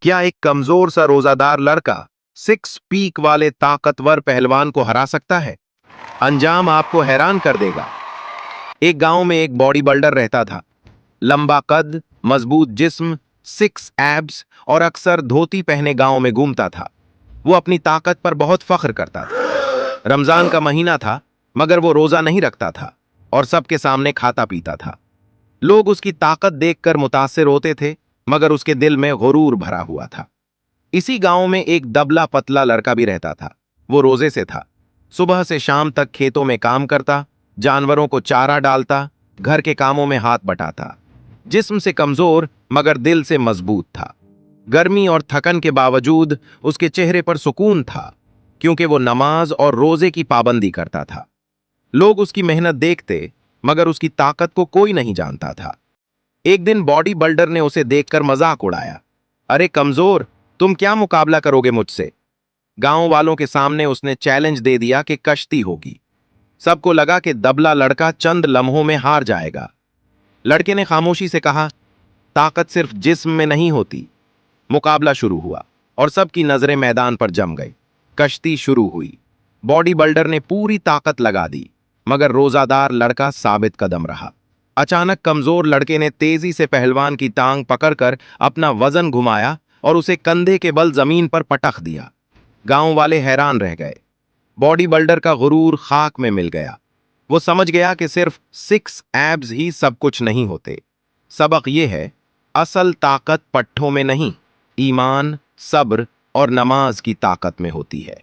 क्या एक कमजोर सा रोजादार लड़का सिक्स पीक वाले ताकतवर पहलवान को हरा सकता है? अंजाम आपको हैरान कर देगा। एक गांव में एक बॉडी बिल्डर रहता था। लंबा कद, मजबूत जिस्म, सिक्स एब्स और अक्सर धोती पहने गांव में घूमता था। वो अपनी ताकत पर बहुत फख्र करता था। रमजान का महीना था, मगर वो रोजा नहीं रखता था और सबके सामने खाता पीता था। लोग उसकी ताकत देखकर मुतासिर होते थे, मगर उसके दिल में गुरूर भरा हुआ था। इसी गांव में एक दबला पतला लड़का भी रहता था। वो रोजे से था। सुबह से शाम तक खेतों में काम करता, जानवरों को चारा डालता, घर के कामों में हाथ बटाता। जिस्म से कमजोर मगर दिल से मजबूत था। गर्मी और थकन के बावजूद उसके चेहरे पर सुकून था, क्योंकि वो नमाज और रोजे की पाबंदी करता था। लोग उसकी मेहनत देखते, मगर उसकी ताकत को कोई नहीं जानता था। एक दिन बॉडी बिल्डर ने उसे देखकर मजाक उड़ाया। अरे कमजोर, तुम क्या मुकाबला करोगे मुझसे? गांव वालों के सामने उसने चैलेंज दे दिया कि कश्ती होगी। सबको लगा कि दबला लड़का चंद लम्हों में हार जाएगा। लड़के ने खामोशी से कहा, ताकत सिर्फ जिस्म में नहीं होती। मुकाबला शुरू हुआ और सबकी नजरें मैदान पर जम गई। कश्ती शुरू हुई। बॉडी बिल्डर ने पूरी ताकत लगा दी, मगर रोजादार लड़का साबित कदम रहा। अचानक कमजोर लड़के ने तेजी से पहलवान की टांग पकड़कर अपना वजन घुमाया और उसे कंधे के बल जमीन पर पटक दिया। गांव वाले हैरान रह गए। बॉडी बिल्डर का गुरूर खाक में मिल गया। वो समझ गया कि सिर्फ सिक्स एब्स ही सब कुछ नहीं होते। सबक यह है, असल ताकत पट्ठों में नहीं, ईमान, सब्र और नमाज की ताकत में होती है।